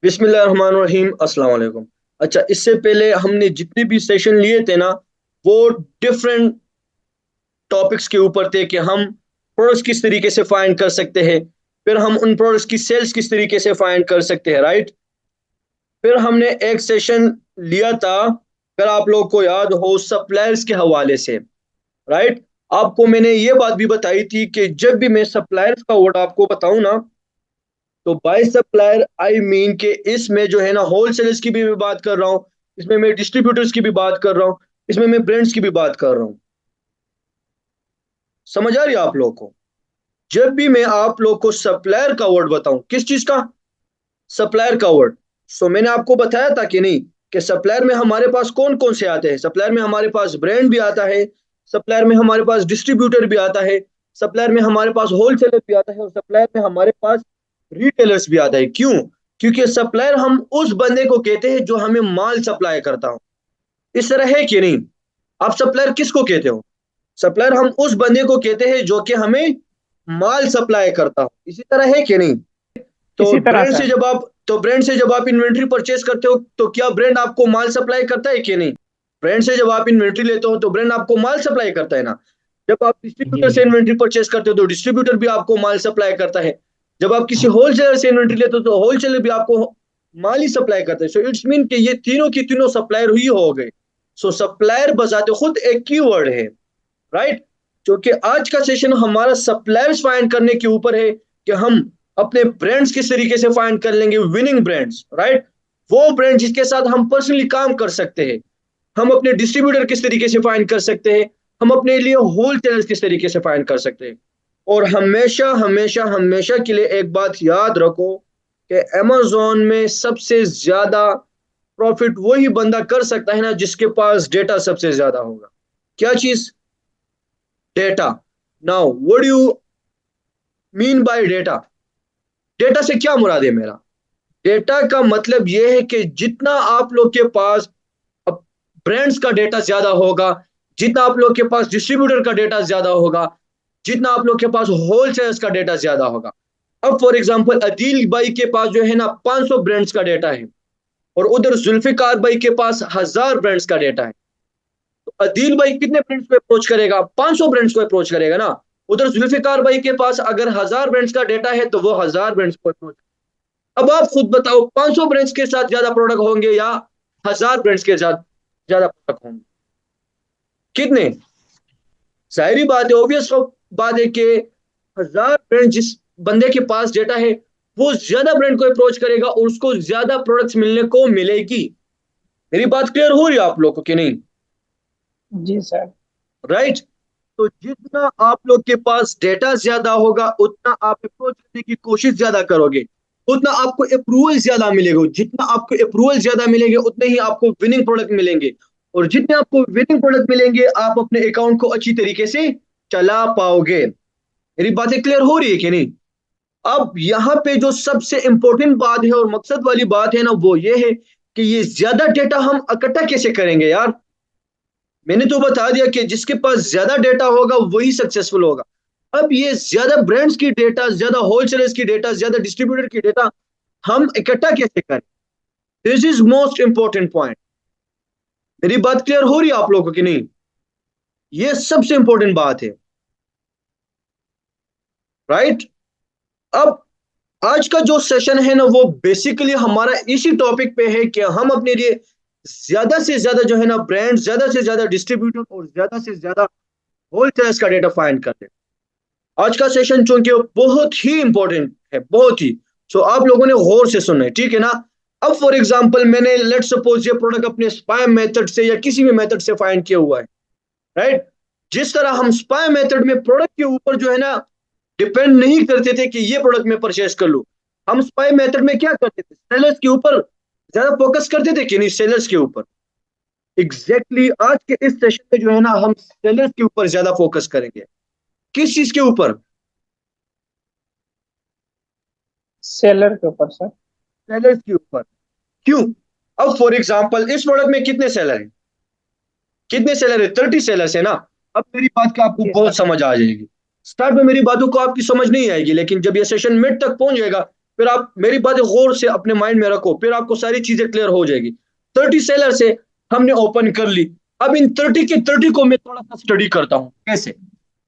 बिस्मिल्लाहिर्रहमानिर्रहीम अस्सलाम वालेकुम। अच्छा, इससे पहले हमने जितने भी सेशन लिए थे ना, वो डिफरेंट टॉपिक्स के ऊपर थे कि हम प्रोडक्ट्स किस तरीके से फाइंड कर सकते हैं, फिर हम उन प्रोडक्ट्स की सेल्स किस तरीके से फाइंड कर सकते हैं, राइट। फिर हमने एक सेशन लिया था, अगर आप लोग को याद हो, सप्लायर्स के हवाले से, राइट। आपको मैंने ये बात भी बताई थी कि जब भी मैं सप्लायर्स का वर्ड आपको बताऊं ना, तो बाय सप्लायर आई मीन के इसमें जो है ना, होलसेलर्स की भी मैं बात कर रहा हूँ, इसमें मैं डिस्ट्रीब्यूटर्स की भी बात कर रहा हूँ, इसमें मैं ब्रांड्स की भी बात कर रहा हूँ। समझ आ रही है आप लोगों को? जब भी मैं आप लोग को सप्लायर का वर्ड बताऊं, किस चीज का? सप्लायर का वर्ड। सो मैंने आपको बताया था कि नहीं, कि सप्लायर में हमारे पास कौन कौन से आते हैं। सप्लायर में हमारे पास ब्रांड भी आता है, सप्लायर में हमारे पास डिस्ट्रीब्यूटर भी आता है, सप्लायर में हमारे पास होलसेलर भी आता है, और सप्लायर में हमारे पास रिटेलर्स भी आता है। क्यों? क्योंकि सप्लायर हम उस बंदे को कहते हैं जो हमें माल सप्लाई करता हो। इस तरह है कि नहीं? आप सप्लायर किसको कहते हो? सप्लायर हम उस बंदे को कहते हैं जो कि हमें माल सप्लाई करता हो। इसी तरह है कि नहीं? तो इसी तरह ब्रांड से सर। जब आप तो ब्रांड से जब आप इन्वेंट्री परचेज करते हो, तो क्या ब्रांड आपको माल सप्लाई करता है कि नहीं? ब्रांड से जब आप इन्वेंट्री लेते हो, तो ब्रांड आपको माल सप्लाई करता है ना। जब आप जी डिस्ट्रीब्यूटर से जी। इन्वेंट्री परचेज करते हो, तो डिस्ट्रीब्यूटर भी आपको माल सप्लाई करता है। जब आप किसी होलसेलर से इन्वेंट्री लेते हो, तो होलसेलर भी आपको माल ही सप्लाई करता है। सो इट्स मीन कि ये तीनों की तीनों सप्लायर ही हो गए। सो सप्लायर बजाते खुद एक कीवर्ड है, राइट। क्योंकि आज का सेशन हमारा सप्लायर्स फाइंड करने के ऊपर है, कि हम अपने ब्रांड्स किस तरीके से फाइंड कर लेंगे, विनिंग ब्रांड्स, राइट। वो ब्रांड जिसके साथ हम पर्सनली काम कर सकते हैं। हम अपने डिस्ट्रीब्यूटर किस तरीके से फाइंड कर सकते हैं, हम अपने लिए होलसेलर्स किस तरीके से फाइंड कर सकते हैं। और हमेशा हमेशा हमेशा के लिए एक बात याद रखो, कि अमेजोन में सबसे ज्यादा प्रॉफिट वही बंदा कर सकता है ना, जिसके पास डेटा सबसे ज्यादा होगा। क्या चीज? Data. Now what do you mean by data? Data से क्या मुराद है मेरा? डेटा का मतलब यह है कि जितना आप लोग के पास ब्रांड्स का डेटा ज्यादा होगा, जितना आप लोग के पास डिस्ट्रीब्यूटर का डेटा ज्यादा होगा, जितना आप लोग के पास होलसेलर्स का डेटा ज्यादा होगा। अब फॉर एग्जांपल अदील भाई के पास जो है ना 500 ब्रांड्स का डेटा है, और उधर जुल्फिकार भाई के पास 1000 ब्रांड्स का डेटा है। तो अदील भाई कितने ब्रांड्स को अप्रोच करेगा? 500 ब्रांड्स को अप्रोच करेगा ना। उधर जुल्फिकार भाई के पास अगर 1000 ब्रांड्स का डेटा है, तो वो 1000 ब्रांड्स को अप्रोच। अब आप खुद बताओ, 500 ब्रांड्स के साथ ज्यादा प्रोडक्ट होंगे या 1000 ब्रांड्स के साथ ज्यादा प्रोडक्ट होंगे? कितने? जाहिर बात है, ऑब्वियस बात है कि 1000 ब्रांड जिस बंदे के पास डेटा है, वो ज्यादा ब्रांड को अप्रोच करेगा, और उसको ज्यादा प्रोडक्ट्स मिलने को मिलेगी। मेरी बात क्लियर हो रही है आप लोग को कि नहीं? जी सर। राइट। तो जितना आप लोग के पास डेटा ज्यादा होगा, उतना आप अप्रोच करने की कोशिश ज्यादा करोगे, उतना आपको अप्रूवल ज्यादा मिलेगा। जितना आपको अप्रूवल ज्यादा मिलेंगे, उतने ही आपको विनिंग प्रोडक्ट मिलेंगे। और जितने आपको विनिंग प्रोडक्ट मिलेंगे, आप अपने अकाउंट को अच्छी तरीके से चला पाओगे। मेरी बातें क्लियर हो रही है कि नहीं? अब यहाँ पे जो सबसे इंपॉर्टेंट बात है और मकसद वाली बात है ना, वो ये है कि ये ज्यादा डेटा हम इकट्ठा कैसे करेंगे यार। मैंने तो बता दिया कि जिसके पास ज्यादा डेटा होगा वही सक्सेसफुल होगा। अब ये ज्यादा ब्रांड्स की डेटा, ज्यादा होलसेलर्स की डेटा, ज्यादा डिस्ट्रीब्यूटर की डेटा हम इकट्ठा कैसे करें? This is most important point. मेरी बात क्लियर हो रही है आप लोगों को कि नहीं? ये सबसे इंपॉर्टेंट बात है, राइट। अब आज का जो सेशन है ना, वो बेसिकली हमारा इसी टॉपिक पे है, कि हम अपने लिए ज्यादा से ज्यादा जो है ना ब्रांड, ज्यादा से ज्यादा डिस्ट्रीब्यूटर, और ज्यादा से ज्यादा होलसेलर्स का डेटा फाइंड करते हैं। आज का सेशन चूंकि बहुत ही इंपॉर्टेंट है, बहुत ही। सो आप लोगों ने गौर से सुनना है, ठीक है ना। अब फॉर एग्जांपल मैंने लेट सपोज ये प्रोडक्ट अपने स्पाई मेथड से या किसी भी मेथड से फाइंड किया हुआ है, राइट। जिस तरह हम स्पाई मेथड में प्रोडक्ट के ऊपर जो है ना डिपेंड नहीं करते थे कि ये प्रोडक्ट मैं परचेस कर लूं, हम स्पाई मेथड में क्या करते थे, सेलर्स के ऊपर ज्यादा फोकस करते थे कि नहीं, सेलर्स के ऊपर। एग्जैक्टली आज के इस सेशन में जो है ना, हम सेलर्स के ऊपर ज्यादा फोकस करेंगे। किस चीज के ऊपर? सेलर के ऊपर सर। सेलर्स के ऊपर। क्यों? अब फॉर एग्जांपल इस प्रोडक्ट में कितने सेलर हैं? कितने सेलर है? 30 सेलर्स है ना। अब मेरी बात का आपको जी बहुत सर। समझ आ जाएगी। स्टार्ट में मेरी बातों को आपकी समझ नहीं आएगी, लेकिन जब ये सेशन मिड तक पहुंच जाएगा, फिर आप मेरी बातें गौर से अपने माइंड में रखो, फिर आपको सारी चीजें क्लियर हो जाएगी। 30 सेलर से हमने ओपन कर ली। अब इन 30 को मैं थोड़ा सा स्टडी करता हूँ। कैसे?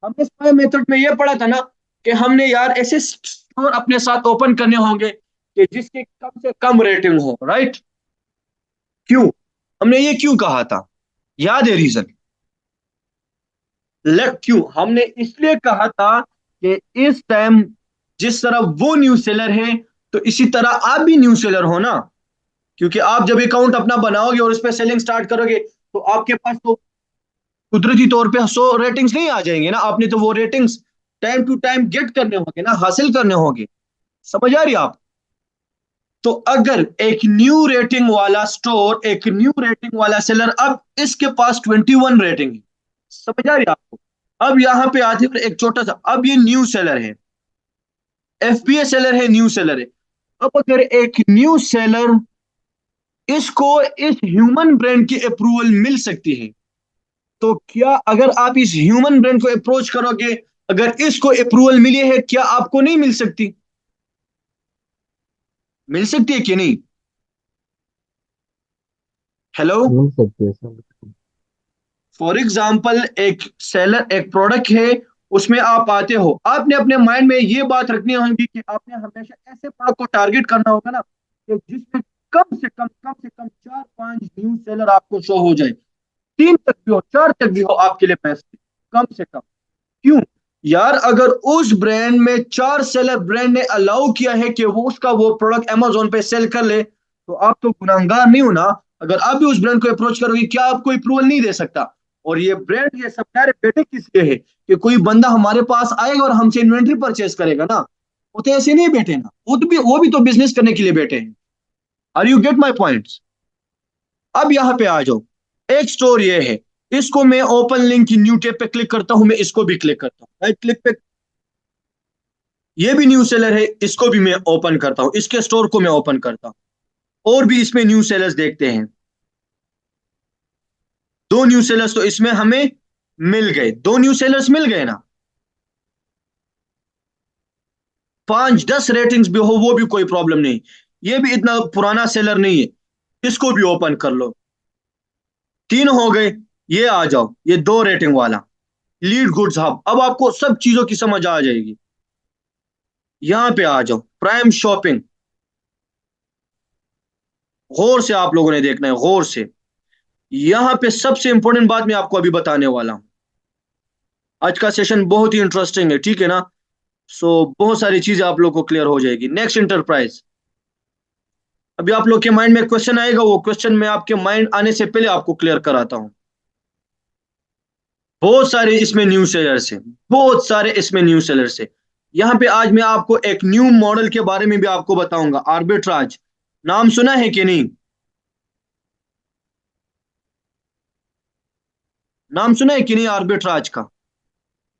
हमने स्क्वायर मेथड में ये पढ़ा था ना कि हमने यार ऐसे स्टोर अपने साथ ओपन करने होंगे कि जिसके कम से कम रेटिंग हो, राइट? क्यों हमने ये क्यों कहा था? याद है रीजन? क्यों हमने इसलिए कहा था कि इस टाइम जिस तरह वो न्यू सेलर है, तो इसी तरह आप भी न्यू सेलर हो ना। क्योंकि आप जब अकाउंट अपना बनाओगे और उस पर सेलिंग स्टार्ट करोगे, तो आपके पास तो कुदरती तौर पे 100 रेटिंग्स नहीं आ जाएंगे ना। आपने तो वो ratings time to time get करने होंगे ना, हासिल करने होंगे। समझ आ रही है आप? तो अगर एक न्यू रेटिंग वाला स्टोर, एक न्यू रेटिंग वाला सेलर, अब इसके पास 21 रेटिंग है। समझ आ रही है आपको? अब यहां पे आते हैं एक छोटा सा, अब ये न्यू सेलर है, एफबीए सेलर है, न्यू सेलर है। अब अगर एक न्यू सेलर, इसको इस ह्यूमन ब्रेन की अप्रूवल मिल सकती है, तो क्या अगर आप इस ह्यूमन ब्रेन को अप्रोच करोगे, अगर इसको अप्रूवल मिली है, क्या आपको नहीं मिल सकती? मिल सकती है कि नहीं? हेलो? मिल सकती है सर। फॉर एग्जाम्पल, एक सेलर, एक प्रोडक्ट है, उसमें आप आते हो, आपने अपने माइंड में ये बात रखनी होगी कि आपने हमेशा ऐसे प्रोडक्ट को टारगेट करना होगा ना कि जिसमें कम से कम 4-5 न्यू सेलर आपको शो हो जाए। 3 तक भी हो, 4 तक भी हो, आपके लिए बेस्ट है, कम से कम। क्यों? यार अगर उस ब्रांड में 4 सेलर ब्रांड ने अलाउ किया है कि वो उसका वो प्रोडक्ट अमेजोन पे सेल कर ले, तो आप तो गुनाहगार नहीं हो ना। अगर आप भी उस ब्रांड को अप्रोच करोगे, क्या आपको अप्रूवल नहीं दे सकता? और ये ब्रांड, ये सप्लायर बेटे किस लिए है? कि कोई बंदा हमारे पास आएगा और हमसे इन्वेंट्री परचेस करेगा ना। वो तो ऐसे नहीं बैठे ना, वो भी तो बिजनेस करने के लिए बैठे हैं। Are you get my point? अब यहां पे आ जाओ। एक स्टोर ये है, इसको मैं ओपन लिंक की न्यू टैब पे क्लिक करता हूं, मैं इसको भी क्लिक करता हूँ, राइट क्लिक पे। ये भी न्यू सेलर है, इसको भी मैं ओपन करता हूं, इसके स्टोर को मैं ओपन करता हूं, और भी इसमें न्यू सेलर्स देखते हैं। 2 न्यू सेलर्स तो इसमें हमें मिल गए, 2 न्यू सेलर्स मिल गए ना। 5-10 रेटिंग्स भी हो वो भी कोई प्रॉब्लम नहीं। ये भी इतना पुराना सेलर नहीं है, इसको भी ओपन कर लो। 3 हो गए। ये आ जाओ, ये 2 रेटिंग वाला लीड गुड्स हब। अब आपको सब चीजों की समझ आ जाएगी। यहां पे आ जाओ, प्राइम शॉपिंग। गौर से आप लोगों ने देखना है, गौर से। यहां पे सबसे इंपॉर्टेंट बात मैं आपको अभी बताने वाला हूं। आज का सेशन बहुत ही इंटरेस्टिंग है, ठीक है ना? सो बहुत सारी चीजें आप लोग को क्लियर हो जाएगी। Next enterprise. अभी आप लोग के माइंड में क्वेश्चन आएगा, वो क्वेश्चन मैं आपके माइंड आने से पहले आपको क्लियर कराता हूं। बहुत सारे इसमें न्यू सेलर्स है, बहुत सारे इसमें न्यू सेलर्स है। यहाँ पे आज मैं आपको एक न्यू मॉडल के बारे में भी आपको बताऊंगा, आर्बिट्राज। नाम सुना है कि नहीं? नाम सुना है कि नहीं आर्बिट्राज का?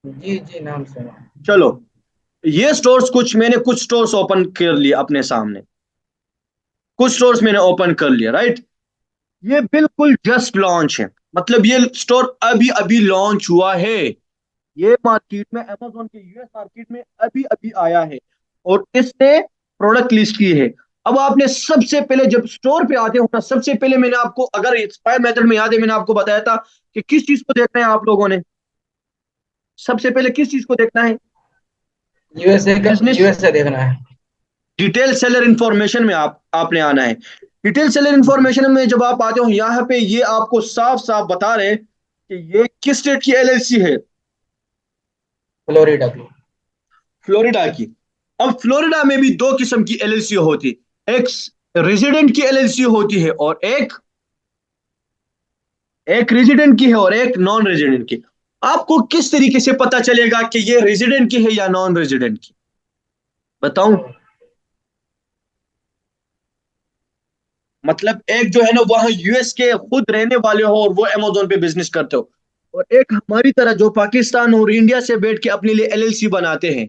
जी जी, नाम सुना। चलो, ये स्टोर्स, कुछ स्टोर्स ओपन कर लिए अपने सामने। कुछ स्टोर्स मैंने ओपन कर लिया, राइट? ये बिल्कुल जस्ट लॉन्च है, मतलब ये स्टोर अभी अभी लॉन्च हुआ है। ये मार्केट में, अमेजोन के यूएस मार्केट में अभी अभी आया है, और इसने प्रोडक्ट लिस्ट की है। अब आपने सबसे पहले जब स्टोर पे आते हो ना, सबसे पहले मैंने आपको, अगर एक्सपायर मेथड में याद है, मैंने आपको बताया था कि किस चीज को देखना है आप लोगों ने। सबसे पहले किस चीज को देखना है? यूएसए का, बिजनेस यूएसए देखना है। डिटेल सेलर इंफॉर्मेशन में आपने आना है। डिटेल सेलर इंफॉर्मेशन में जब आप आते हो, यहाँ पे ये आपको साफ साफ बता रहे हैं कि ये किस स्टेट की एलएलसी है। फ्लोरिडा की। फ्लोरिडा की। अब फ्लोरिडा में भी 2 किस्म की एलएलसी होती है, एक रेजिडेंट की एलएलसी होती है, और एक एक रेजिडेंट की है और एक नॉन रेजिडेंट की। आपको किस तरीके से पता चलेगा कि ये रेजिडेंट की है या नॉन रेजिडेंट की? बताऊं? मतलब एक जो है ना, वहां यूएस के खुद रहने वाले हो और वो अमेजोन पे बिजनेस करते हो, और एक हमारी तरह जो पाकिस्तान और इंडिया से बैठ के अपने लिए एलएलसी बनाते हैं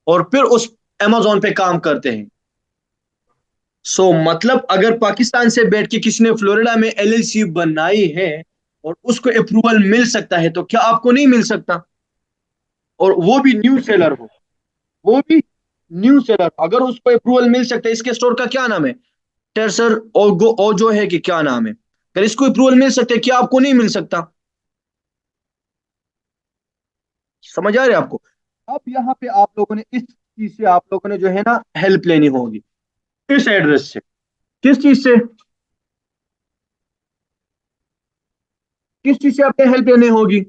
और फिर उस अमेजोन पे काम करते हैं। मतलब अगर पाकिस्तान से बैठ के किसी ने फ्लोरिडा में एलएलसी बनाई है और उसको अप्रूवल मिल सकता है, तो क्या आपको नहीं मिल सकता? और वो भी न्यू सेलर हो, वो भी न्यू सेलर, अगर उसको अप्रूवल मिल सकता है, इसके स्टोर का क्या नाम है? टेरसर और गो और जो है कि क्या नाम है? अगर इसको अप्रूवल मिल सकता है, क्या आपको नहीं मिल सकता? समझ आ रहे आपको? अब यहाँ पे आप लोगों ने इस चीज से आप लोगों ने जो है ना हेल्प लेनी होगी, इस एड्रेस से। किस चीज से? किस चीज से आपने हेल्प लेनी होगी?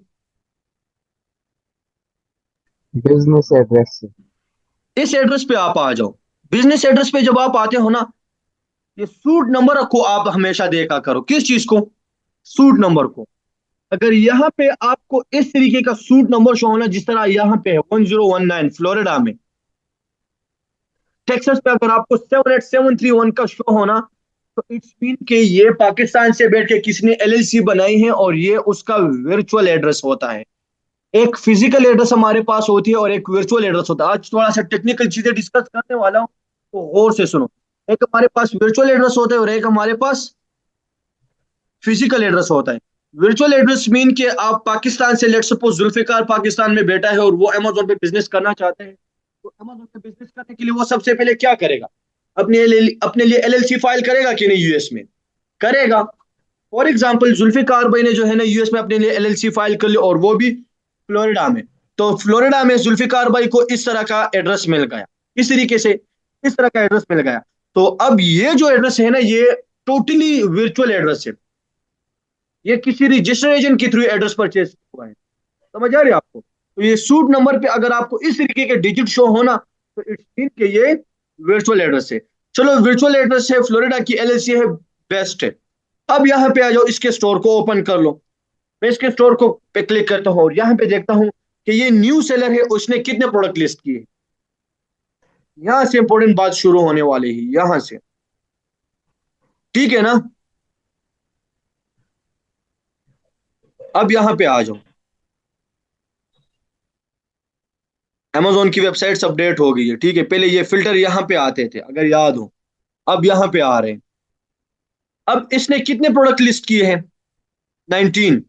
बिजनेस एड्रेस से। इस एड्रेस पे आप आ जाओ। बिजनेस एड्रेस पे जब आप आते हो ना, ये सूट नंबर को आप हमेशा देखा करो। किस चीज को? सूट नंबर को। अगर यहाँ पे आपको इस तरीके का सूट नंबर शो होना, जिस तरह यहाँ पे है 1019 फ्लोरिडा में, टेक्सास पे अगर आपको 78731 का शो होना, तो इट्स मीन कि ये पाकिस्तान से बैठ के किसी ने एलएलसी बनाई है और ये उसका वर्चुअल एड्रेस होता है। एक फिजिकल एड्रेस हमारे पास होती है और एक वर्चुअल एड्रेस होता है। आज थोड़ा सा टेक्निकल चीजें डिस्कस करने वाला हूँ, तो गौर से सुनो। एक हमारे पास वर्चुअल एड्रेस होता है और एक हमारे पास फिजिकल एड्रेस होता है। वर्चुअल एड्रेस मीन कि आप पाकिस्तान से, लेट सपोज जुल्फिकार पाकिस्तान में बैठा है और वो अमेजोन पे बिजनेस करना चाहते हैं, तो अमेजोन पे बिजनेस करने के लिए वो सबसे पहले क्या करेगा? अपने लिए एलएलसी फाइल करेगा कि नहीं? यूएस में करेगा। फॉर एग्जाम्पल जुल्फिकार भाई ने जो है ना यूएस में अपने लिए एलएलसी फाइल कर ली, और वो भी फ्लोरिडा में। तो फ्लोरिडा में जुल्फिकार भाई को इस तरह का एड्रेस मिल गया, इस तरीके से इस तरह का एड्रेस मिल गया। तो अब ये जो एड्रेस है ना, ये टोटली वर्चुअल एड्रेस है। ये किसी रजिस्टर एजेंट के थ्रू एड्रेस परचेज हुआ है। समझ आ रही है आपको? तो ये सूट नंबर पे अगर आपको इस तरीके के डिजिट शो होना, तो इट्स मीन कि ये वर्चुअल एड्रेस है। चलो, वर्चुअल एड्रेस है, फ्लोरिडा की एलएलसी है, बेस्ट है। अब यहाँ पे आ जाओ, इसके स्टोर को ओपन कर लो। मैं इसके स्टोर को पे क्लिक करता हूँ और यहाँ पे देखता हूँ कि ये न्यू सेलर है, उसने कितने प्रोडक्ट लिस्ट किए। यहां से इंपॉर्टेंट बात शुरू होने वाली है, यहां से। ठीक है ना? अब यहाँ पे आ जाओ। अमेजोन की वेबसाइट अपडेट हो गई है, ठीक है। पहले ये फिल्टर यहाँ पे आते थे, अगर याद हो। अब यहाँ पे आ रहे हैं। अब इसने कितने प्रोडक्ट लिस्ट किए हैं? 19।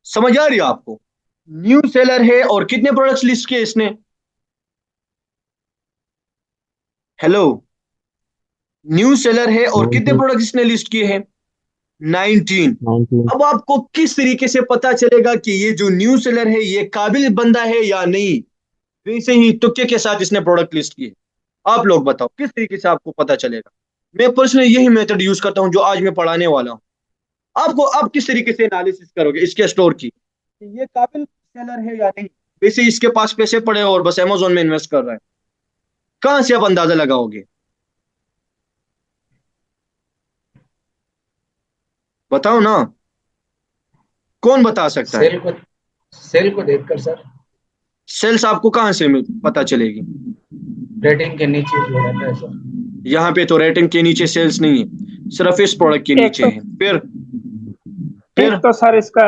समझ आ रही है आपको? न्यू सेलर है और कितने प्रोडक्ट्स लिस्ट किए इसने? हेलो? न्यू सेलर है और कितने 19। प्रोडक्ट्स इसने लिस्ट किए हैं? 19। 19। अब आपको किस तरीके से पता चलेगा कि ये जो न्यू सेलर है ये काबिल बंदा है या नहीं? वैसे ही तुक्के के साथ इसने प्रोडक्ट लिस्ट किए। आप लोग बताओ किस तरीके से आपको पता चलेगा? मैं पर्सनली यही मेथड यूज करता हूं जो आज मैं पढ़ाने वाला हूं। आपको आप किस तरीके से एनालिसिस करोगे इसके स्टोर की कि ये काबिल सेलर है या नहीं? वैसे इसके पास पैसे पड़े और बस अमेजोन में इन्वेस्ट कर रहा है। कहां से आप अंदाजा लगाओगे? बताओ ना, कौन बता सकता है? सेल को देखकर सर। सेल्स आपको कहां से पता चलेगी? रेटिंग के नीचे जो रहता है सर। यहाँ पे तो रेटिंग के नीचे सेल्स नहीं है, सिर्फ इस प्रोडक्ट के एक नीचे तो है। फिर एक तो सर इसका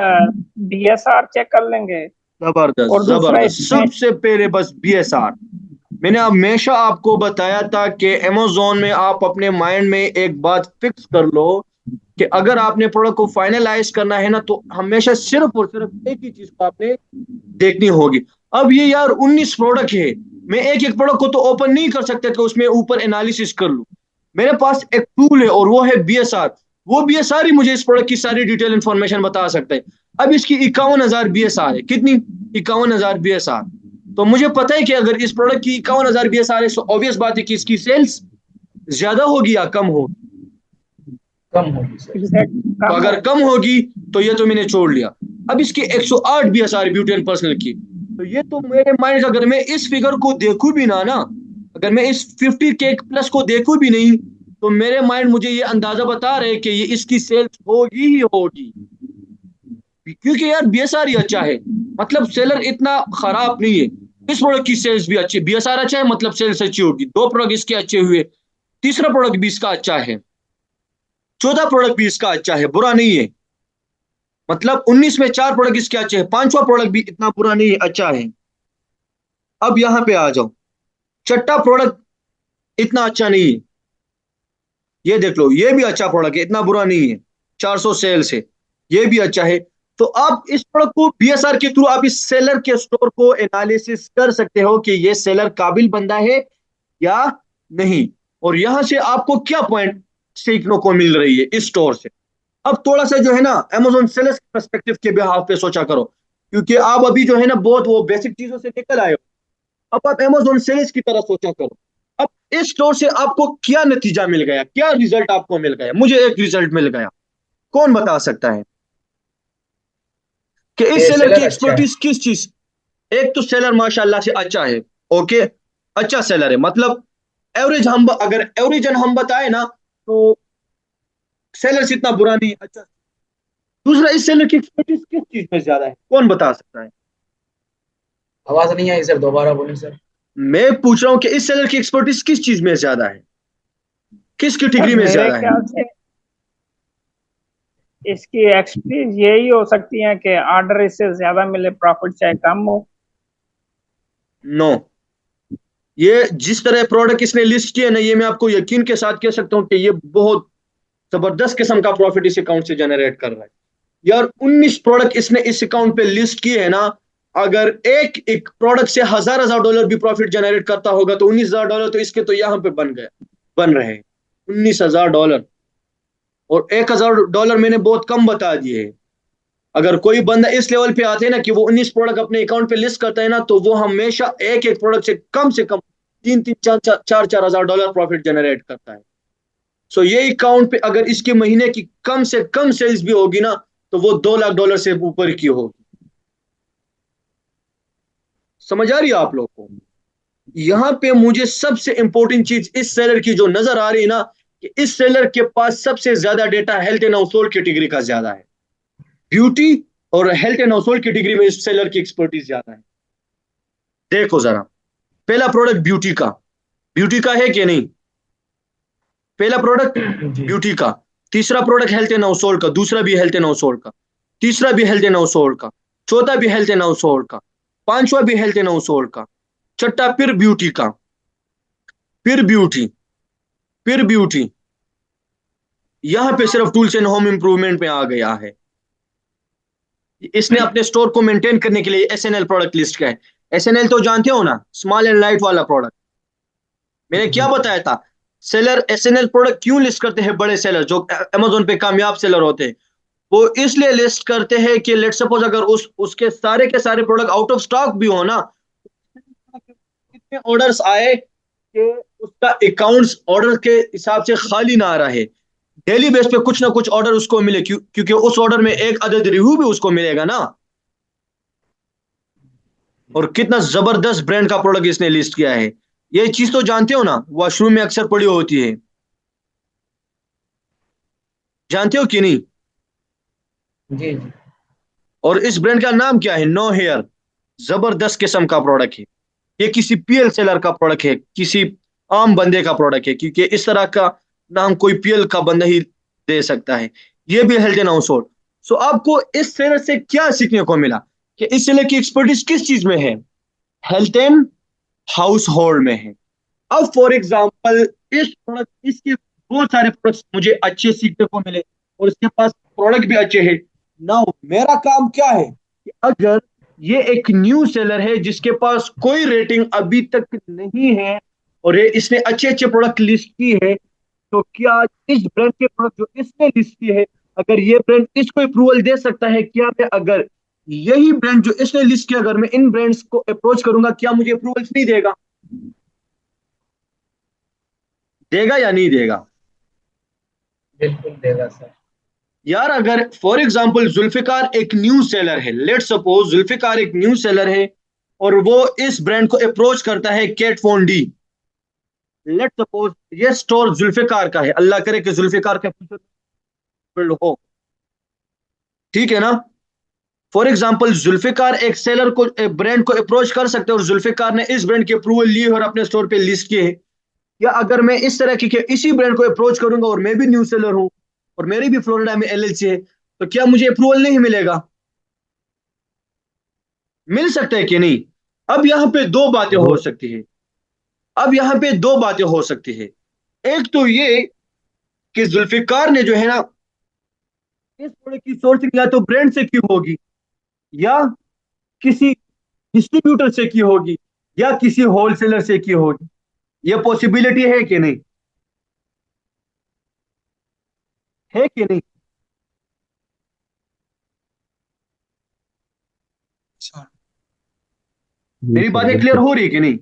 बीएसआर चेक कर लेंगे, जबरदस्त और दूसरा जबरदस्त। इसमें सबसे पहले बस बीएसआर। मैंने हमेशा आपको बताया था कि अमेजोन में आप अपने माइंड में एक बात फिक्स कर लो कि अगर आपने प्रोडक्ट को फाइनलाइज करना है ना, तो हमेशा सिर्फ और सिर्फ एक ही चीज को आपने देखनी होगी। अब ये यार 19 प्रोडक्ट है, मैं एक एक प्रोडक्ट को तो ओपन नहीं कर सकता कि उसमें ऊपर एनालिसिस कर लूं। मेरे पास एक टूल है और वो है बीएसआर। वो बीएसआर ही मुझे इस प्रोडक्ट की सारी डिटेल इंफॉर्मेशन बता सकता है। अब इसकी 51,000 बीएसआर है। कितनी? 51,000 बीएसआर। तो मुझे पता है कि अगर इस प्रोडक्ट की 51,000 बीएसआर है, तो ऑब्वियस बात है कि इसकी सेल्स ज्यादा होगी या कम होगी? कम होगी सर। एग्जैक्ट तो कम अगर होगी कम सर। होगी तो ये तो मैंने छोड़ लिया। अब इसकी 108 बीएसआर ब्यूटी एंड पर्सनल की, तो ये तो मेरे माइंड, अगर मैं इस फिगर को देखूं भी ना, अगर मैं इस 50 के प्लस को देखूं भी नहीं, तो मेरे माइंड मुझे ये अंदाजा बता रहे कि ये इसकी सेल्स होगी ही होगी। क्योंकि यार बीएसआर ही अच्छा है, मतलब सेलर इतना खराब नहीं है। इस प्रोडक्ट की सेल्स भी अच्छी, बीएसआर अच्छा है मतलब सेल्स अच्छी होगी। दो प्रोडक्ट इसके अच्छे हुए, तीसरा प्रोडक्ट भी इसका अच्छा है, चौथा प्रोडक्ट भी इसका अच्छा है, बुरा नहीं है। मतलब 19 में 4 प्रोडक्ट इसके अच्छे हैं, पांचवा प्रोडक्ट भी इतना बुरा नहीं है, अच्छा है। अब यहां पे आ जाओ, छठा प्रोडक्ट इतना अच्छा नहीं है। ये देख लो, ये भी अच्छा प्रोडक्ट है, इतना बुरा नहीं है, 400 सेल्स है, ये भी अच्छा है। तो आप इस प्रोडक्ट को बीएसआर के थ्रू आप इस सेलर के स्टोर को एनालिसिस कर सकते हो कि ये सेलर काबिल बंदा है या नहीं, और यहां से आपको क्या पॉइंट सीखने को मिल रही है इस स्टोर से। अब थोड़ा सा जो है ना अमेजोन सेलर्स पर्सपेक्टिव के बिहाफ पे सोचा करो, क्योंकि आप अभी जो है ना बहुत वो बेसिक चीजों से निकल आए हो। अब आप अमेजोन सेलर्स की तरह सोचा करो। अब इस स्टोर से आपको क्या नतीजा मिल गया, क्या रिजल्ट आपको मिल गया? मुझे एक रिजल्ट मिल गया, कौन बता सकता है कि इस ये सेलर की सेलर अच्छा है। एक्सपर्टीज किस चीज? एक तो सेलर माशाल्लाह से अच्छा है, ओके, अच्छा सेलर है, मतलब एवरेज हम अगर एवरेज हम बताए ना तो सेलर इतना बुरा नहीं, अच्छा। दूसरा, इस सेलर की एक्सपर्टीज किस चीज में ज्यादा है, कौन बता सकता है? आवाज नहीं आई सर, दोबारा बोले सर। मैं पूछ रहा हूं कि इस सेलर की एक्सपर्टीज किस चीज में ज्यादा है, किस सर कैटेगरी में मेरे ज्यादा है? ख्याल से इसकी एक्सपर्टीज यही हो सकती है कि ऑर्डर इससे ज्यादा मिले, प्रॉफिट चाहे कम हो। नो, ये जिस तरह प्रोडक्ट इसने लिस्ट किए ना, ये मैं आपको यकीन के साथ कह सकता हूं कि ये बहुत जबरदस्त किस्म का प्रॉफिट इस अकाउंट से जनरेट कर रहा है। यार 19 प्रोडक्ट इसने इस अकाउंट पे लिस्ट किए है ना, अगर एक एक प्रोडक्ट से हजार हजार डॉलर भी प्रॉफिट जनरेट करता होगा तो $19,000 तो इसके तो यहाँ पे बन रहे हैं। $19,000, और $1,000 मैंने बहुत कम बता दिए हैं। अगर कोई बंदा इस लेवल पे आते हैं ना कि वो 19 प्रोडक्ट अपने अकाउंट पे लिस्ट करता है ना, तो वो हमेशा एक एक प्रोडक्ट से कम 3-3 4-4 हजार डॉलर प्रॉफिट जनरेट करता है। सो ये अकाउंट पे अगर इसके महीने की कम से कम सेल्स भी होगी ना, तो वो $2 लाख से ऊपर की होगी। समझ आ रही है आप लोग को? यहां पे मुझे सबसे इंपॉर्टेंट चीज इस सेलर की जो नजर आ रही है ना, कि इस सेलर के पास सबसे ज्यादा data health and household category का ज्यादा है। ब्यूटी और हेल्थ एंड हाउसहोल्ड कैटेगरी में इस सेलर की एक्सपर्टीज ज्यादा है। देखो जरा, पहला प्रोडक्ट ब्यूटी का है कि नहीं? पहला प्रोडक्ट जी। ब्यूटी का, तीसरा प्रोडक्ट हेल्थ एंड हाउसहोल्ड का, दूसरा भी हेल्थ एंड हाउसहोल्ड का, तीसरा भी हेल्थ एंड हाउसहोल्ड का, चौथा भी हेल्थ एंड हाउसहोल्ड का, पांचवा भी हेल्थ एंड हाउसहोल्ड का, छठा फिर ब्यूटी का, फिर ब्यूटी, फिर ब्यूटी। यहां पे सिर्फ टूल्स एंड होम इंप्रूवमेंट में आ गया है। इसने अपने स्टोर को मेंटेन करने के लिए एसएनएल प्रोडक्ट लिस्ट किया है। एसएनएल तो जानते हो ना, स्मॉल एंड लाइट वाला प्रोडक्ट। मैंने क्या जी बताया था? सेलर एसएनएल प्रोडक्ट क्यों लिस्ट करते हैं? बड़े सेलर जो अमेजोन पे कामयाब सेलर होते हैं, वो इसलिए लिस्ट करते हैं कि लेट सपोज अगर उसके सारे के सारे प्रोडक्ट आउट ऑफ स्टॉक भी हो ना, इतने ऑर्डर्स आए कि उसका अकाउंट्स ऑर्डर के हिसाब से खाली ना रहे, डेली बेस पे कुछ ना कुछ ऑर्डर उसको मिले, क्योंकि उस ऑर्डर में एक अदद रिव्यू भी उसको मिलेगा ना। और कितना जबरदस्त ब्रांड का प्रोडक्ट इसने लिस्ट किया है, ये चीज तो जानते हो ना, वॉशरूम में अक्सर पड़ी होती है, जानते हो कि नहीं? जी जी। और इस ब्रांड का नाम क्या है? No hair. जबरदस्त किस्म का प्रोडक्ट है। ये किसी पीएल सेलर का प्रोडक्ट है, किसी आम बंदे का प्रोडक्ट है, क्योंकि इस तरह का नाम कोई पीएल का बंदा ही दे सकता है। ये भी हेल्थ एंड हाउस होल्ड। सो आपको इस सेलर से क्या सीखने को मिला कि इस सेलर की एक्सपर्टीज किस चीज में है? हेल्थ एंड हाउस होल्ड में है। अब फॉर एग्जाम्पल इस प्रोडक्ट इसके बहुत सारे प्रोडक्ट्स मुझे अच्छे सीखने को मिले, और इसके पास प्रोडक्ट भी अच्छे हैं। नाउ मेरा काम क्या है कि अगर ये एक न्यू सेलर है जिसके पास कोई रेटिंग अभी तक नहीं है, और ये इसने अच्छे अच्छे प्रोडक्ट लिस्ट की है, तो क्या इस ब्रांड के प्रोडक्ट जो इसने लिस्ट की है, अगर ये ब्रांड इसको अप्रूवल दे सकता है? क्या मैं अगर यही ब्रांड जो इसने लिस्ट किया, अगर मैं इन ब्रांड्स को अप्रोच करूंगा, क्या मुझे अप्रूवल नहीं देगा? देगा या नहीं देगा? बिल्कुल देगा सर। यार अगर फॉर एग्जांपल जुल्फिकार एक न्यू सेलर है, लेट सपोज जुल्फिकार एक न्यू सेलर है, और वो इस ब्रांड को अप्रोच करता है, कैट फोन डी। लेट सपोज ये स्टोर जुल्फिकार का है, अल्लाह करे कि जुल्फिकार का फुलफिल्ड हो, ठीक है ना? फॉर एग्जांपल जुल्फिकार एक सेलर को, एक ब्रांड को अप्रोच कर सकते हैं, और जुल्फिकार ने इस ब्रांड की अप्रूवल ली और अपने स्टोर पे लिस्ट किए है। या अगर मैं इस तरह की इसी ब्रांड को अप्रोच करूंगा, और मैं भी न्यू सेलर हूं, और मेरी भी फ्लोरिडा में एलएलसी है, तो क्या मुझे अप्रूवल नहीं मिलेगा? मिल सकता है कि नहीं? अब यहां पे दो बातें हो वो सकती है। अब यहां पे दो बातें हो सकती है। एक तो ये कि जुल्फिकार ने जो है ना इस प्रोडक्ट की सोर्सिंग या तो ब्रांड से की होगी, या किसी डिस्ट्रीब्यूटर से की होगी, या किसी होलसेलर से की होगी। ये पॉसिबिलिटी है कि नहीं? है कि नहीं? जी मेरी सर, बातें क्लियर बिल्कुल। हो रही है कि नहीं?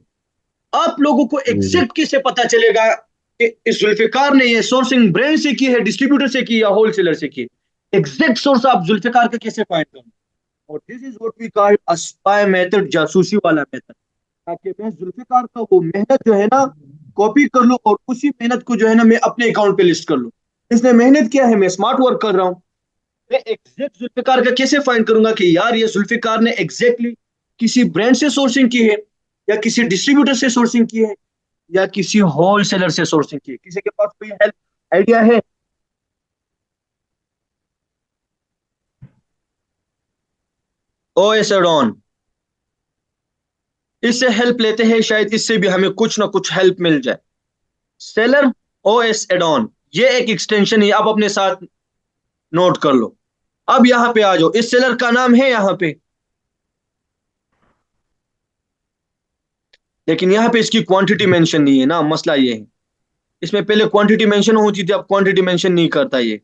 आप लोगों को जी जी। एग्जैक्ट कैसे पता चलेगा कि इस जुल्फिकार ने ये सोर्सिंग ब्रांड से की है, डिस्ट्रीब्यूटर से की, या होलसेलर से की? एग्जैक्ट सोर्स आप जुल्फिकार का कैसे फाइंड करोगे? और this is what we call a spy method, जासूसी वाला मेथड। ताकि मैं जुल्फिकार का वो मेहनत जो है ना कॉपी कर लूं, और उसी मेहनत को जो है ना मैं अपने अकाउंट पे लिस्ट कर लूं। इसने मेहनत किया है, मैं स्मार्ट वर्क कर रहा हूं। मैं एग्जैक्ट जुल्फिकार का कैसे फाइंड करूंगा कि यार ये जुल्फिकार ने एग्जैक्टली किसी ब्रांड से सोर्सिंग की है, या किसी डिस्ट्रीब्यूटर से सोर्सिंग की है, या किसी होलसेलर से सोर्सिंग की है? किसी के पास कोई हेल्प आइडिया है? ओएस एड-ऑन, इससे हेल्प लेते हैं, शायद इससे भी हमें कुछ ना कुछ हेल्प मिल जाए। सेलर ओएस एड-ऑन, ये एक एक्सटेंशन है, आप अपने साथ नोट कर लो। अब यहां पे आ जाओ, इस सेलर का नाम है यहां पे, लेकिन यहां पे इसकी क्वांटिटी मेंशन नहीं है ना, मसला ये है। इसमें पहले क्वांटिटी मेंशन होती थी, अब क्वांटिटी मेंशन नहीं करता ये।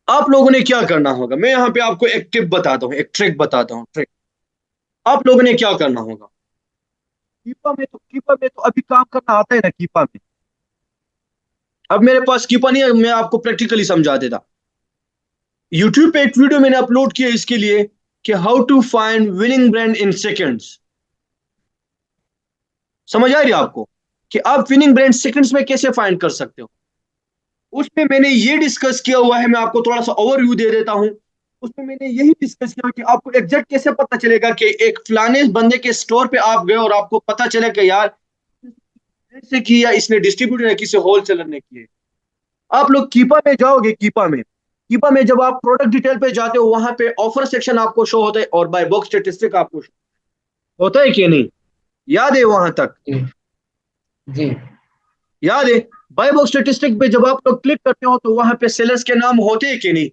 आप लोगों ने क्या करना होगा, मैं यहां पे आपको एक टिप बताता हूं, एक ट्रिक बताता हूं, ट्रिक। आप लोगों ने क्या करना होगा, कीपा में तो अभी काम करना आता है ना, कीपा में। अब मेरे पास कीपा नहीं है, मैं आपको प्रैक्टिकली समझा देता। यूट्यूब पे एक वीडियो मैंने अपलोड किया इसके लिए, कि how to find winning brand in seconds. समझ आ रही है आपको कि आप विनिंग ब्रांड सेकंड्स में कैसे फाइंड कर सकते हो? उसमें मैंने ये डिस्कस किया हुआ है, मैं आपको थोड़ा सा ओवरव्यू दे देता हूं। उसमें मैंने यही डिस्कस किया कि आपको एग्जैक्ट कैसे पता चलेगा कि एक फलाने बंदे के स्टोर पे आप गए और आपको पता चला कि यार से की, या इसने डिस्ट्रीब्यूटर या किसी होलसेलर ने की है। आप लोग कीपा में जाओगे, कीपा में जब आप प्रोडक्ट डिटेल पे जाते हो, वहां पे ऑफर सेक्शन आपको शो होता है, और बाय बॉक्स स्टेटिस्टिक आपको show होता है कि नहीं? याद है वहां तक? जी जी। याद है? बाय बॉक्स स्टेटिस्टिक पे जब आप लोग क्लिक करते हो, तो वहां पे सेलर्स के नाम होते हैं कि नहीं,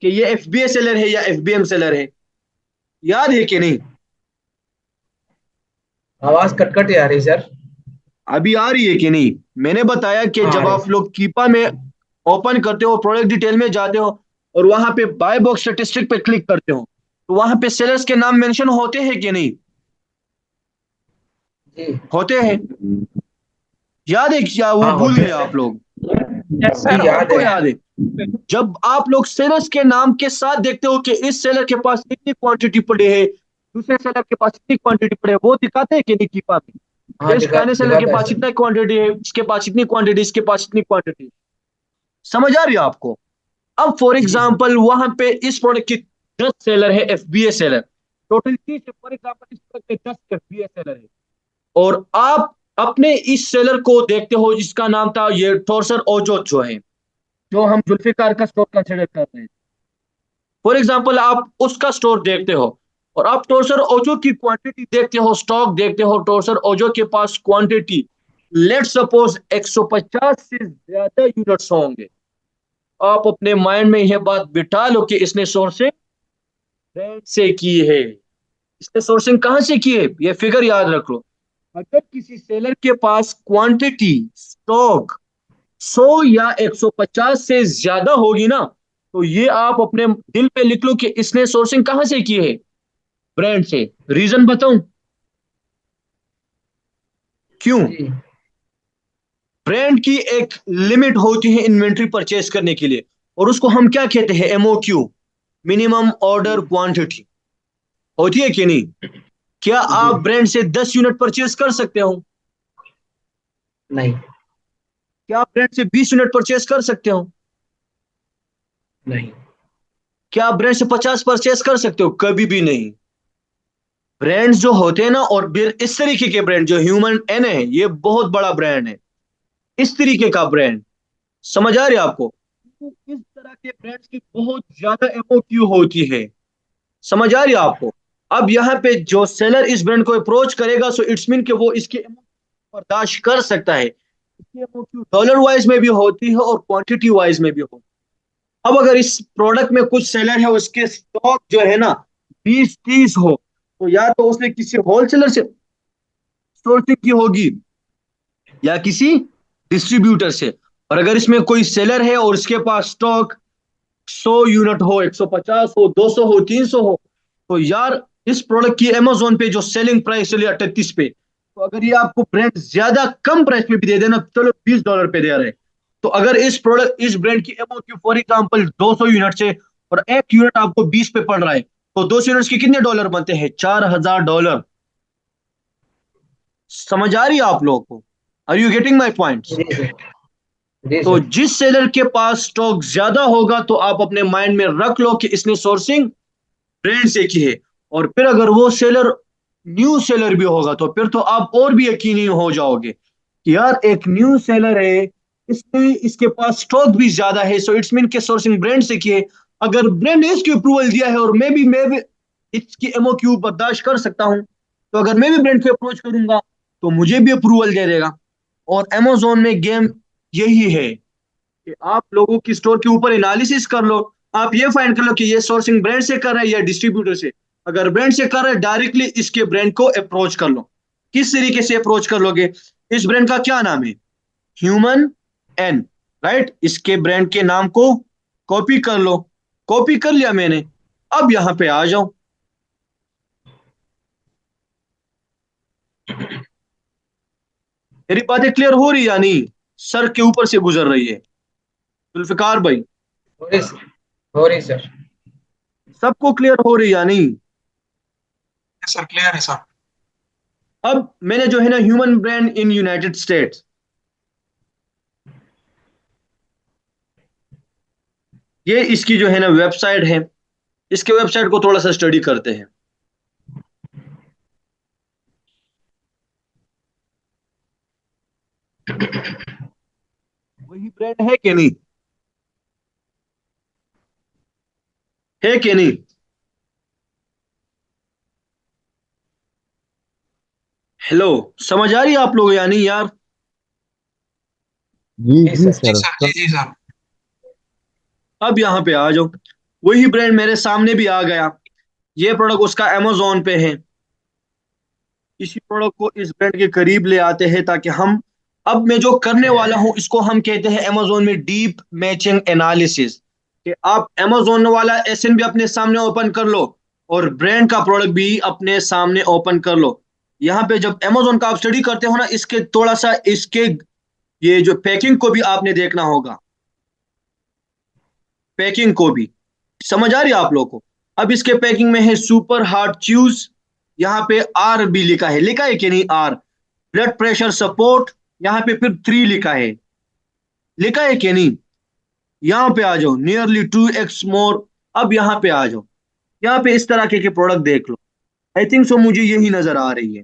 कि ये एफबीए सेलर है या एफबीएम सेलर है? याद है कि नहीं? आवाज कट कट आ रही सर। अभी आ रही है कि नहीं? मैंने बताया कि हाँ आ जब रही आप लोग कीपा में ओपन करते हो, प्रोडक्ट डिटेल में जाते हो, और वहां पे बाय बॉक्स स्टेटिस्टिक पे क्लिक करते हो, तो वहां पे सेलर्स के नाम मेंशन होते हैं कि नहीं? जी। होते हैं। याद है क्या, वो हाँ भूल होते गए हैं आप सर। लोग? यस जी सर, याद सबको है। याद है। जब आप लोग सेलर्स के नाम के साथ देखते हो कि इस सेलर के पास इतनी क्वांटिटी पड़ी है, दूसरे सेलर के पास इतनी क्वांटिटी पड़ी है, वो दिखाते हैं कि नहीं कीपा में? हाँ इस फलाने सेलर के दिखाता है पास सर। इतना क्वांटिटी है, इसके पास इतनी क्वांटिटी, इसके पास इतनी क्वांटिटी। समझ आ रही है आपको? अब फॉर जी सर। एग्जांपल वहां पे इस प्रोडक्ट की 10 सेलर है, एफबीए सेलर, टोटल 30 है। फॉर एग्जांपल इस प्रोडक्ट के 10 एफबीए सेलर है, और आप अपने इस सेलर को देखते हो जिसका नाम था ये टोरसर ओजो, जो है, जो हम जुल्फिकार का स्टोर कंसिडर कर रहे हैं। फॉर एग्जाम्पल आप उसका स्टोर देखते हो, और आप टोरसर ओजो की क्वांटिटी देखते हो, स्टॉक देखते हो, टोरसर ओजो के पास क्वांटिटी लेट सपोज 150 से ज्यादा यूनिट्स होंगे। आप अपने माइंड में यह बात बिठा लो कि इसने सोर्सिंग ब्रांड से की है। इसने सोर्सिंग कहां से की है, ये फिगर याद रख लो। अगर किसी सेलर के पास क्वांटिटी, स्टॉक 100 या 150 से ज्यादा होगी ना, तो ये आप अपने दिल पे लिख लो कि इसने सोर्सिंग कहां से की है, ब्रांड से। रीजन बताऊं क्यों? जी ब्रांड की एक लिमिट होती है इन्वेंट्री परचेस करने के लिए, और उसको हम क्या कहते हैं, एमओक्यू, मिनिमम ऑर्डर जी क्वांटिटी। होती है कि नहीं? क्या जी। आप ब्रांड से 10 यूनिट परचेस कर सकते हो? नहीं क्या आप ब्रांड से 20 यूनिट परचेस कर सकते हो? नहीं। क्या आप ब्रांड से 50 परचेस कर सकते हो? कभी भी नहीं। ब्रांड्स जो होते हैं ना, और फिर इस तरीके के ब्रांड, जो ह्यूमन एन है, ये बहुत बड़ा ब्रांड है, इस तरीके का ब्रांड। समझ आ रही है आपको? इस तरह के ब्रांड्स की बहुत ज्यादा एमओक्यू होती है। समझ आ रही है आपको? अब यहाँ पे जो सेलर इस ब्रांड को अप्रोच करेगा, सो इट्स मीन कि वो इसके MOQ बर्दाश्त कर सकता है। इसकी MOQ डॉलर वाइज में भी होती है और क्वांटिटी वाइज में भी होती है। अब अगर इस प्रोडक्ट में कुछ सेलर है, उसके स्टॉक जो है ना 20-30 हो, तो या तो उसने किसी होलसेलर से सोर्सिंग की होगी या किसी डिस्ट्रीब्यूटर से। और अगर इसमें कोई सेलर है और उसके पास स्टॉक 100 यूनिट हो, 150 हो, 200 हो, 300 हो, तो यार इस प्रोडक्ट की अमेजोन पे जो सेलिंग प्राइस चली 38 पे, तो अगर ये आपको ब्रांड ज्यादा कम प्राइस पे भी दे देना, चलो $20 पे दे रहे, तो अगर इस ब्रांड की एमओक्यू फॉर एग्जांपल 200 यूनिट से और एक यूनिट आपको 20 पे पड़ रहा है, तो 200 यूनिट्स के कितने डॉलर बनते हैं? $4000। समझ आ रही है आप लोगों को? Are you getting my points? जी सर। जी तो सर। जिस सेलर के पास स्टॉक ज्यादा होगा, तो आप अपने माइंड में रख लो कि इसने सोर्सिंग ब्रांड से की है। और फिर अगर वो सेलर न्यू सेलर भी होगा, तो फिर तो आप और भी यकीनी हो जाओगे कि यार एक न्यू सेलर है, इसने इसके पास स्टॉक भी ज्यादा है, सो इट्स मीन के सोर्सिंग ब्रांड से किए। अगर ब्रांड ने इसकी अप्रूवल दिया है और मैं भी इसकी एमओक्यू बर्दाश्त कर सकता हूं, तो अगर मैं भी ब्रांड को अप्रोच करूंगा तो मुझे भी अप्रूवल दे देगा। और अमेजोन में गेम यही है कि आप लोगों की स्टोर के ऊपर एनालिसिस कर लो, आप ये फाइंड कर लो कि ये सोर्सिंग ब्रांड से कर रहा है या डिस्ट्रीब्यूटर से। अगर ब्रांड से कर रहा है, डायरेक्टली इसके ब्रांड को अप्रोच कर लो। किस तरीके से अप्रोच कर लोगे? इस ब्रांड का क्या नाम है? Human N, right? इसके ब्रांड के नाम को कॉपी कर लो। कॉपी कर लिया मैंने, अब यहां पे आ जाओ। मेरी बातें क्लियर हो रही या नहीं? सर के ऊपर से गुजर रही है जुल्फिकार भाई? हो रही सर। हो रही सर। सबको क्लियर हो रही या नहीं? सर क्लियर है सर। अब मैंने जो है ना human brand in United states, ये इसकी जो है ना वेबसाइट है। इसके वेबसाइट को थोड़ा सा स्टडी करते हैं। वही ब्रांड है कि नहीं? है कि नहीं? हेलो, समझ आ रही है आप लोग या नहीं यार? जी जी जी सर। जी सर सर, जी जी सर। अब यहां पे आ जाओ। वही ब्रांड मेरे सामने भी आ गया। ये प्रोडक्ट उसका अमेजोन पे है। इसी प्रोडक्ट को इस ब्रांड के करीब ले आते हैं ताकि हम, अब मैं जो करने वाला हूं इसको हम कहते हैं अमेजोन में डीप मैचिंग एनालिसिस। कि आप अमेजोन वाला एसएन भी अपने सामने ओपन कर लो और ब्रांड का प्रोडक्ट भी अपने सामने ओपन कर लो। यहाँ पे जब अमेजोन का आप स्टडी करते हो ना, इसके थोड़ा सा इसके ये जो पैकिंग को भी आपने देखना होगा। पैकिंग को भी समझ आ रही है आप लोगों को? अब इसके पैकिंग में है सुपर हार्ड च्यूज। यहाँ पे आर भी लिखा है कि नहीं? R, blood pressure support. यहाँ पे फिर 3 लिखा है कि नहीं? यहाँ पे आ जाओ, नियरली 2x मोर। अब यहाँ पे आ जाओ, यहाँ पे इस तरह के प्रोडक्ट देख लो। आई थिंक सो मुझे यही नजर आ रही है।